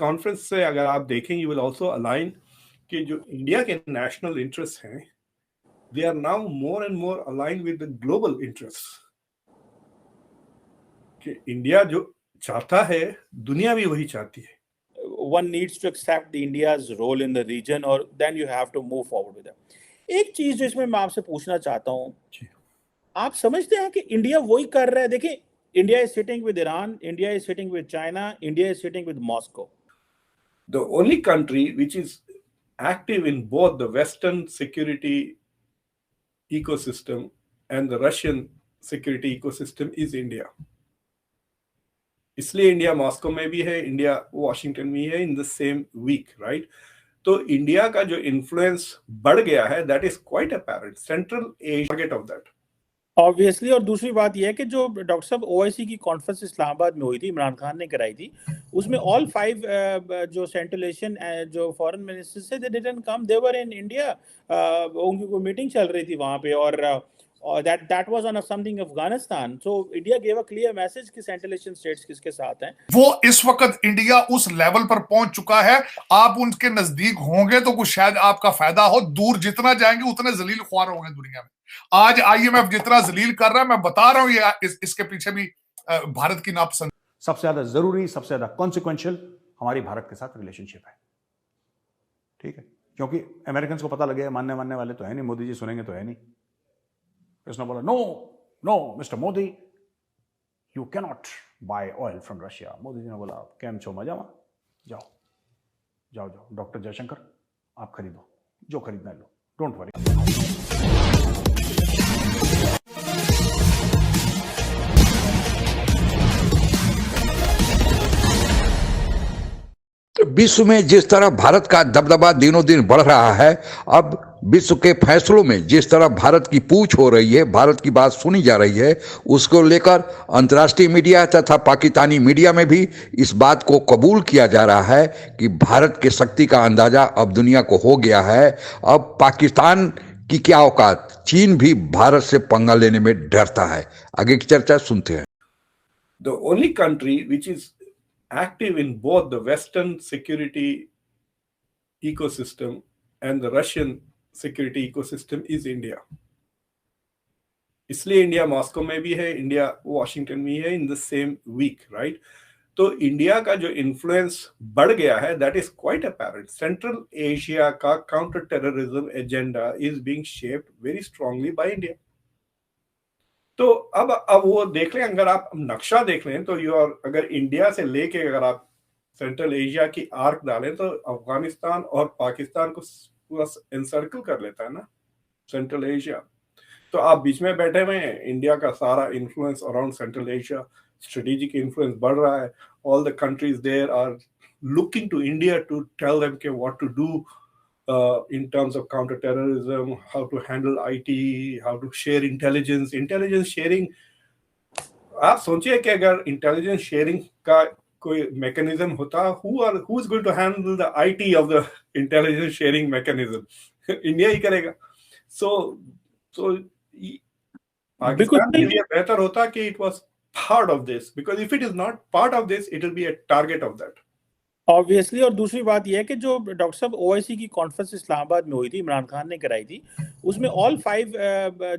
Conference से अगर आप देखें, यू विल आल्सो अलाइन कि जो इंडिया के नेशनल इंटरेस्ट हैं, they are now more and more align with the global interest. कि इंडिया जो चाहता है, दुनिया भी वही चाहती है। One needs to accept the India's role in the region, or then you have to move forward with it. एक चीज जो इसमें मैं आपसे पूछना चाहता हूँ, आप समझते हैं कि इंडिया वही कर रहा है? देखिए, India is sitting with Iran, India is sitting with China, India is sitting with Moscow. The only country which is active in both the Western security ecosystem and the Russian security ecosystem is India. इसलिए India Moscow में भी है, India Washington में है in the same week, right? तो India का जो influence बढ़ गया है, that is quite apparent. Central Asia target of that obviously. और दूसरी बात यह है कि जो डॉक्टर साहब ओआईसी की कॉन्फ्रेंस इस्लामाबाद में हुई थी, इमरान खान ने कराई थी, उसमें ऑल 5 जो सेंट्रल एशियन जो फॉरेन मिनिस्टर्स थे, they didn't come, they were in India. उनकी कोई मीटिंग चल रही थी वहां पे, और that was on something Afghanistan. So India gave a clear message कि Central Asian states किसके साथ हैं। वो इस वक्त इंडिया उस लेवल पर पहुंच चुका है, आप उनके नजदीक होंगे तो कुछ शायद आपका फायदा हो, दूर जितना जाएंगे उतने जलील ख्वार होंगे दुनिया में। आज आईएमएफ जितना जलील कर रहा है, मैं बता रहा हूं, ये इसके पीछे भी भारत की नापसंद। सबसे ज्यादा जरूरी, सबसे ज्यादा कॉन्सिक्वेंशियल हमारी भारत के साथ रिलेशनशिप है, ठीक है? क्योंकि अमेरिकन को पता लगे, मानने वाले तो है नहीं, मोदी जी सुनेंगे तो है नहीं। उसने बोला no mister Modi, you can not buy oil from Russia. Modi ji ने बोला कैम छो मजामा, जाओ डॉक्टर जयशंकर, आप खरीदो जो खरीदना लो, डोंट वरी। विश्व में जिस तरह भारत का दबदबा दिनों दिन बढ़ रहा है, अब विश्व के फैसलों में जिस तरह भारत की पूछ हो रही है, भारत की बात सुनी जा रही है, उसको लेकर अंतर्राष्ट्रीय मीडिया तथा पाकिस्तानी मीडिया में भी इस बात को कबूल किया जा रहा है कि भारत की शक्ति का अंदाजा अब दुनिया को हो गया है। अब पाकिस्तान की क्या औकात, चीन भी भारत से पंगा लेने में डरता है। आगे की चर्चा सुनते हैं। The only country which is active in both the Western security ecosystem and the Russian security ecosystem is India. इसलिए इंडिया मॉस्को में भी है, इंडिया वॉशिंगटन में है in the same week, right? तो इंडिया का जो इन्फ्लुएंस बढ़ गया है, that is quite apparent. Central Asia का counter terrorism agenda is being shaped very strongly by India. तो अब वो देख लें, अगर आप नक्शा देख लें तो अगर इंडिया से लेके अगर आप सेंट्रल एशिया की आर्क डालें तो अफगानिस्तान और पाकिस्तान को पूरा एनसर्कल कर लेता है ना सेंट्रल एशिया। तो आप बीच में बैठे हुए हैं, इंडिया का सारा influence around Central Asia, strategic influence बढ़ रहा है। All the countries there are looking to India to tell them के what to do in terms of counter-terrorism, how to handle IT, how to share intelligence sharing। आप सोचिए कि अगर intelligence sharing का कोई मैकेनिज्म होता, who is going to handle the IT of the intelligence sharing mechanism? India ही करेगा। So Pakistan के लिए बेहतर होता कि it was part of this, because if it is not part of this, it will be a target of that। Obviously. और दूसरी बात यह है कि जो डॉक्टर साहब ओआईसी की कॉन्फ्रेंस इस्लामाबाद में हुई थी, इमरान खान ने कराई थी, उसमें ऑल 5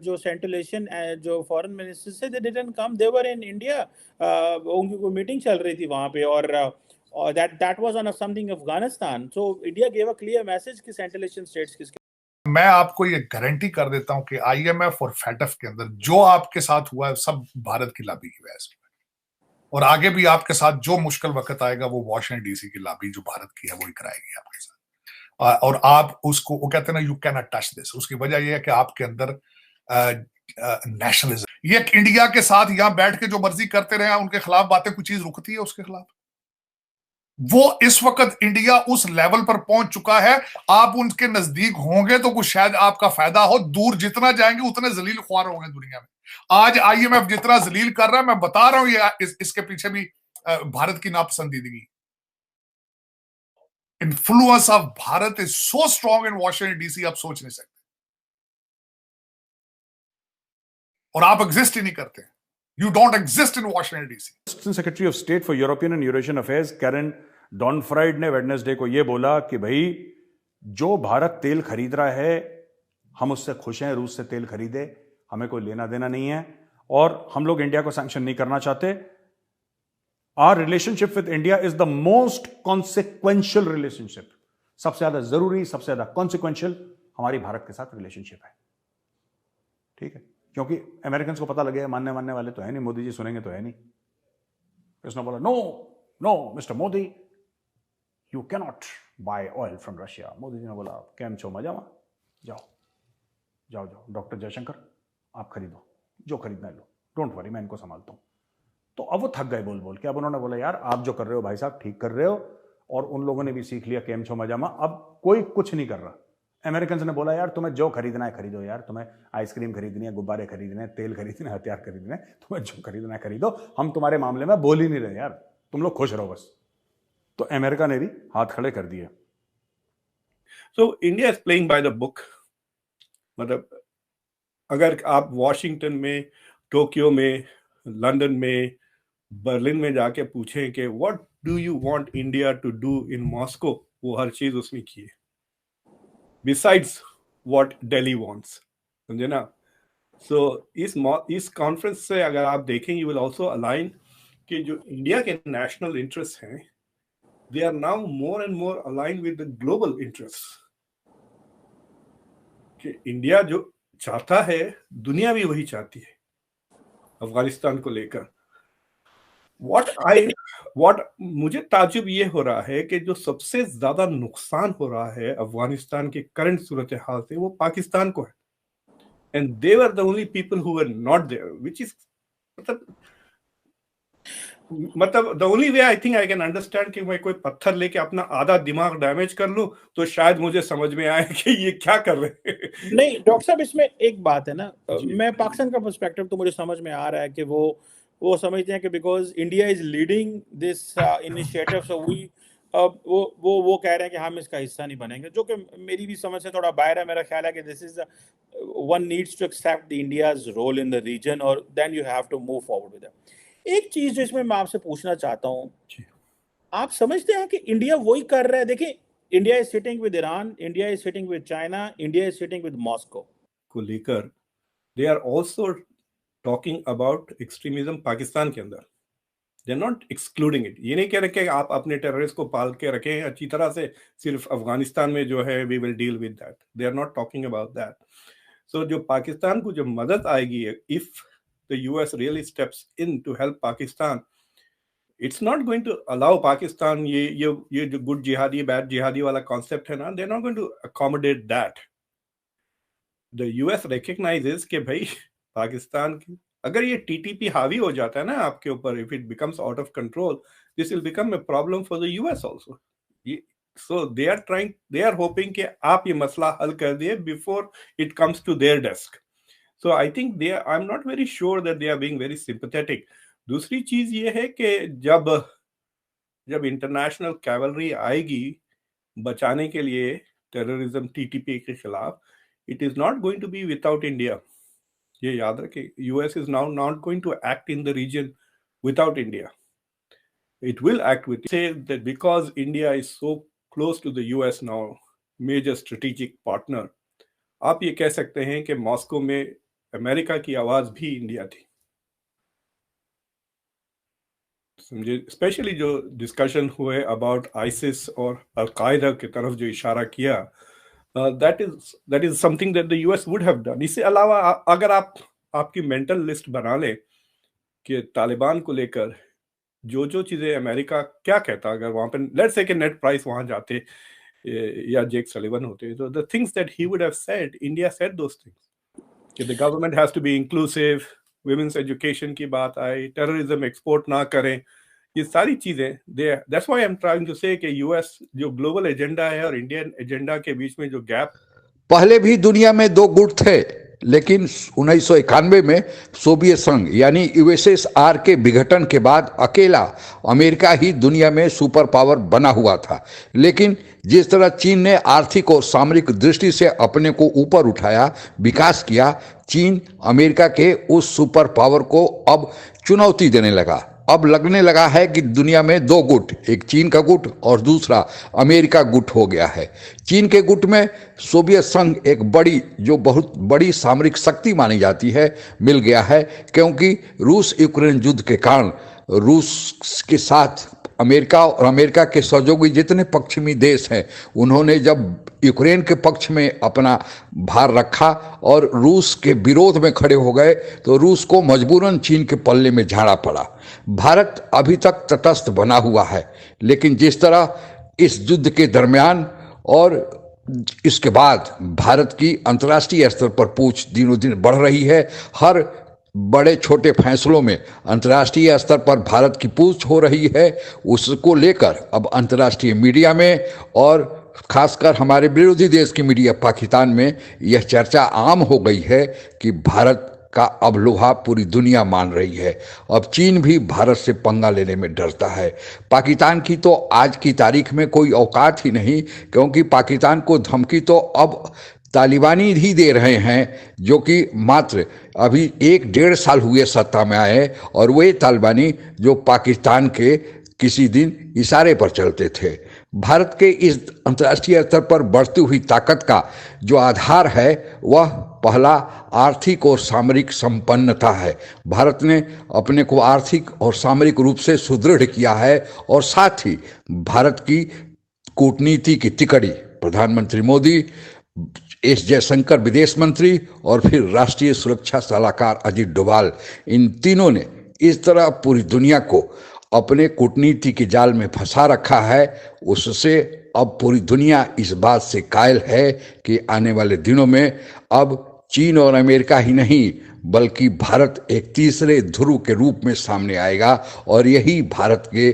जो सेंट्रल एशियन जो फॉरेन मिनिस्टर्स थे, they didn't come, they were in India. उनकी कोई मीटिंग चल रही थी वहां पे, और that was on something Afghanistan. So India gave a clear message कि सेंट्रल एशियन स्टेट्स किसके। मैं आपको ये गारंटी कर देता हूं कि आईएमएफ और फेटफ के अंदर जो आपके साथ हुआ है, सब भारत की लॉबी की वजह से, और आगे भी आपके साथ जो मुश्किल वक्त आएगा वो वॉशिंगटन डीसी की लॉबी जो भारत की है वही कराएगी आपके साथ। और आप उसको, वो कहते हैं ना, you can not touch this. उसकी वजह यह है कि आपके अंदर नेशनलिज्म, ये इंडिया के साथ यहां बैठ के जो मर्जी करते रहे, उनके खिलाफ बातें, कुछ चीज रुकती है उसके खिलाफ। वो इस वक्त इंडिया उस लेवल पर पहुंच चुका है, आप उनके नजदीक होंगे तो कुछ शायद आपका फायदा हो, दूर जितना जाएंगे उतने जलील ख्वार होंगे दुनिया में। आज आईएमएफ जितना जलील कर रहा है, मैं बता रहा हूं, ये इसके पीछे भी भारत की नापसंदीदगी। Influence of Bharat is so strong in Washington DC, आप सोच नहीं सकते, और आप एग्जिस्ट ही नहीं करते। You don't exist in Washington DC. Assistant Secretary of State for European and Eurasian Affairs, Karen Donfried ने वेडनेसडे को यह बोला कि भाई जो भारत तेल खरीद रहा है हम उससे खुश हैं, रूस से तेल खरीदे, हमें कोई लेना देना नहीं है और हम लोग इंडिया को सैंक्शन नहीं करना चाहते। Our relationship with India is the most consequential relationship. सबसे ज्यादा जरूरी, सबसे ज्यादा कॉन्सिक्वेंशियल हमारी भारत के साथ रिलेशनशिप है, ठीक है, क्योंकि अमेरिकन को पता लगे, मानने वाले तो है नहीं, मोदी जी सुनेंगे तो है नहीं। उसने बोला no no mister Modi, you cannot buy oil from Russia. Modi ji ने बोला कैम छो मजा, जाओ जाओ जाओ, डॉक्टर जयशंकर आप खरीदो, जो खरीदना है लो, डोंट वरी, मैं इनको संभालता हूं। तो अब वो थक गए बोल बोल के। अब उन्होंने बोला यार आप जो कर रहे हो भाई साहब ठीक कर रहे हो, और उन लोगों ने भी सीख लिया केम छो मजामा, अब कोई कुछ नहीं कर रहा। अमेरिकन ने बोला यार तुम्हें जो खरीदना है खरीदो, यार तुम्हें आइसक्रीम खरीदनी है, गुब्बारे खरीदने हैं, तेल खरीदने हैं, हथियार खरीदने हैं, तुम्हें जो खरीदना है खरीदो, हम तुम्हारे मामले में बोल ही नहीं रहे यार, तुम लोग खुश रहो बस। तो अमेरिका ने भी हाथ खड़े कर दिए। So India is playing by the book. मतलब अगर आप वॉशिंगटन में, टोक्यो में, लंदन में, बर्लिन में जाके पूछें कि what do you want India to do in Moscow, वो हर चीज उसमें की है, बिसाइड्स व्हाट दिल्ली वांट्स, समझे ना। सो इस कॉन्फ्रेंस से अगर आप देखें, यू विल आल्सो अलाइन कि जो इंडिया के नेशनल इंटरेस्ट हैं, they are now more and more align with the global interest. कि इंडिया जो चाहता है दुनिया भी वही चाहती है अफगानिस्तान को लेकर। व्हाट मुझे ताजुब ये हो रहा है कि जो सबसे ज्यादा नुकसान हो रहा है अफगानिस्तान के करंट सूरत हाल से, वो पाकिस्तान को है। And they were the only people who were not there, which is मतलब the only way I think I can understand कि मैं कोई पत्थर लेके अपना आधा दिमाग डैमेज कर लूं तो शायद मुझे समझ में आए कि ये क्या कर रहे हैं। नहीं डॉक्टर साहब, इसमें एक बात है ना, मैं पाकिस्तान का पर्सपेक्टिव तो मुझे समझ में आ रहा है कि वो समझते हैं कि because India is leading this initiative, so we वो कह रहे हैं कि हम इसका हिस्सा नहीं बनेंगे, जो कि मेरी भी समझ से थोड़ा बाहर है। मेरा ख्याल है कि this is one needs to accept the India's role in the region और then you have to move forward with that. एक चीज जो इसमें मैं आपसे पूछना चाहता हूँ, आप समझते हैं कि इंडिया वही कर रहा है? देखिए, India is sitting with Iran, India is sitting with China, India is sitting with Moscow को लेकर they are also talking about extremism Pakistan के अंदर। They are not excluding it. ये नहीं कह रहे कि आप अपने टेररिस्ट को पाल के रखें अच्छी तरह से, सिर्फ अफगानिस्तान में जो है we will deal with that. They are not talking about that. So जो पाकिस्तान को जो मदद आएगी, if the US really steps in to help Pakistan, it's not going to allow Pakistan ये जो good jihadi bad jihadi वाला concept है ना, they're not going to accommodate that. The US recognizes कि भाई पाकिस्तान की अगर ये TTP हावी हो जाता है ना आपके ऊपर, if it becomes out of control, this will become a problem for the US also. So they are hoping कि आप ये मसला हल कर दिए before it comes to their desk. So I think I'm not very sure that they are being very sympathetic. दूसरी चीज ये है कि जब इंटरनेशनल कैवलरी आएगी बचाने के लिए टेररिज्म TTP के खिलाफ, it is not going to be without India. ये याद रखें, US is now not going to act in the region without India. It will act with. Say that because India is so close to the US now, major strategic partner, आप ये कह सकते हैं कि Moscow में America की आवाज भी इंडिया थी, समझे। स्पेशली जो डिस्कशन हुए अबाउट आईसिस और अल-कायदा की तरफ जो इशारा किया, that is something that the US would have done. इससे अलावा अगर आपकी मेंटल लिस्ट बना ले कि तालिबान को लेकर जो चीजें अमेरिका क्या कहता, अगर वहां पर लेट्स से कि नेट प्राइस वहां जाते या जेक सलिवन होते, तो the things that he would have said, India said those things कि the government has to be inclusive, women's education की बात आई, टेररिज्म एक्सपोर्ट ना करें, ये सारी चीजें। That's why I am trying to say कि यूएस जो ग्लोबल एजेंडा है और इंडियन एजेंडा के बीच में जो गैप। पहले भी दुनिया में दो गुट थे, लेकिन 1991 में सोवियत संघ यानी यूएसएसआर के विघटन के बाद अकेला अमेरिका ही दुनिया में सुपर पावर बना हुआ था। लेकिन जिस तरह चीन ने आर्थिक और सामरिक दृष्टि से अपने को ऊपर उठाया, विकास किया, चीन अमेरिका के उस सुपर पावर को अब चुनौती देने लगा। अब लगने लगा है कि दुनिया में दो गुट, एक चीन का गुट और दूसरा अमेरिका गुट हो गया है। चीन के गुट में सोवियत संघ एक बड़ी, जो बहुत बड़ी सामरिक शक्ति मानी जाती है, मिल गया है, क्योंकि रूस यूक्रेन युद्ध के कारण रूस के साथ अमेरिका और अमेरिका के सहयोगी जितने पश्चिमी देश हैं, उन्होंने जब यूक्रेन के पक्ष में अपना भार रखा और रूस के विरोध में खड़े हो गए, तो रूस को मजबूरन चीन के पल्ले में झाड़ा पड़ा। भारत अभी तक तटस्थ बना हुआ है, लेकिन जिस तरह इस युद्ध के दरमियान और इसके बाद भारत की अंतर्राष्ट्रीय स्तर पर पूछ दिनों दिन बढ़ रही है। हर बड़े छोटे फैसलों में अंतर्राष्ट्रीय स्तर पर भारत की पूछ हो रही है। उसको लेकर अब अंतर्राष्ट्रीय मीडिया में और खासकर हमारे विरोधी देश की मीडिया पाकिस्तान में यह चर्चा आम हो गई है कि भारत का अब लोहा पूरी दुनिया मान रही है। अब चीन भी भारत से पंगा लेने में डरता है। पाकिस्तान की तो आज की तारीख में कोई औकात ही नहीं, क्योंकि पाकिस्तान को धमकी तो अब तालिबानी ही दे रहे हैं, जो कि मात्र अभी 1-1.5 साल हुए सत्ता में आए, और वे तालिबानी जो पाकिस्तान के किसी दिन इशारे पर चलते थे। भारत के इस अंतर्राष्ट्रीय स्तर पर बढ़ती हुई ताकत का जो आधार है वह पहला आर्थिक और सामरिक संपन्नता है। भारत ने अपने को आर्थिक और सामरिक रूप से सुदृढ़ किया है, और साथ ही भारत की कूटनीति की तिकड़ी प्रधानमंत्री मोदी, एस जयशंकर विदेश मंत्री और फिर राष्ट्रीय सुरक्षा सलाहकार अजीत डोभाल, इन तीनों ने इस तरह पूरी दुनिया को अपने कूटनीति के जाल में फंसा रखा है। उससे अब पूरी दुनिया इस बात से कायल है कि आने वाले दिनों में अब चीन और अमेरिका ही नहीं, बल्कि भारत एक तीसरे ध्रुव के रूप में सामने आएगा। और यही भारत के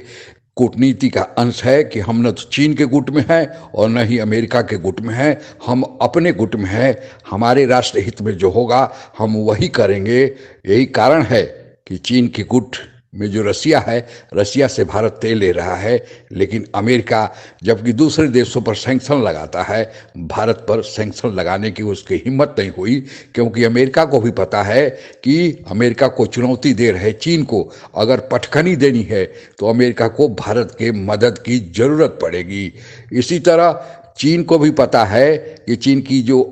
कूटनीति का अंश है कि हम न तो चीन के गुट में हैं और न ही अमेरिका के गुट में हैं, हम अपने गुट में हैं। हमारे राष्ट्र हित में जो होगा हम वही करेंगे। यही कारण है कि चीन के गुट में जो रसिया है, रसिया से भारत तेल ले रहा है, लेकिन अमेरिका जबकि दूसरे देशों पर सैंक्शन लगाता है, भारत पर सैंक्शन लगाने की उसकी हिम्मत नहीं हुई, क्योंकि अमेरिका को भी पता है कि अमेरिका को चुनौती दे रहे चीन को अगर पटखनी देनी है तो अमेरिका को भारत के मदद की जरूरत पड़ेगी। इसी तरह चीन को भी पता है कि चीन की जो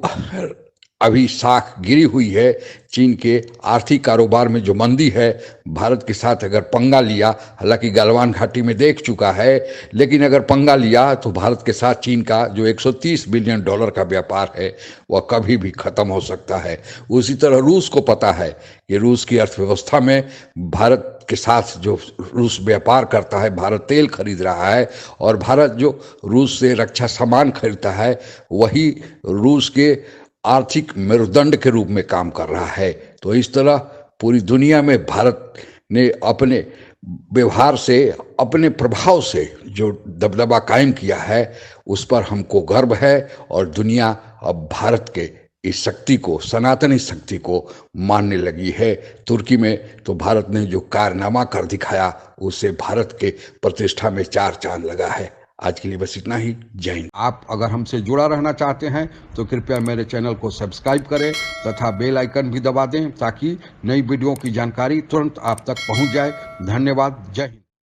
अभी साख गिरी हुई है, चीन के आर्थिक कारोबार में जो मंदी है, भारत के साथ अगर पंगा लिया, हालांकि गलवान घाटी में देख चुका है, लेकिन अगर पंगा लिया तो भारत के साथ चीन का जो $130 बिलियन का व्यापार है वह कभी भी खत्म हो सकता है। उसी तरह रूस को पता है कि रूस की अर्थव्यवस्था में भारत के साथ जो रूस व्यापार करता है, भारत तेल खरीद रहा है, और भारत जो रूस से रक्षा सामान खरीदता है वही रूस के आर्थिक मेरुदंड के रूप में काम कर रहा है। तो इस तरह पूरी दुनिया में भारत ने अपने व्यवहार से, अपने प्रभाव से जो दबदबा कायम किया है, उस पर हमको गर्व है। और दुनिया अब भारत के इस शक्ति को, सनातनी शक्ति को मानने लगी है। तुर्की में तो भारत ने जो कारनामा कर दिखाया, उससे भारत के प्रतिष्ठा में 4 चांद लगा है। आज के लिए बस इतना ही। जय हिंद। आप अगर हमसे जुड़ा रहना चाहते हैं तो कृपया मेरे चैनल को सब्सक्राइब करें तथा बेल आइकन भी दबा दें, ताकि नई वीडियो की जानकारी तुरंत आप तक पहुंच जाए। धन्यवाद। जय हिंद।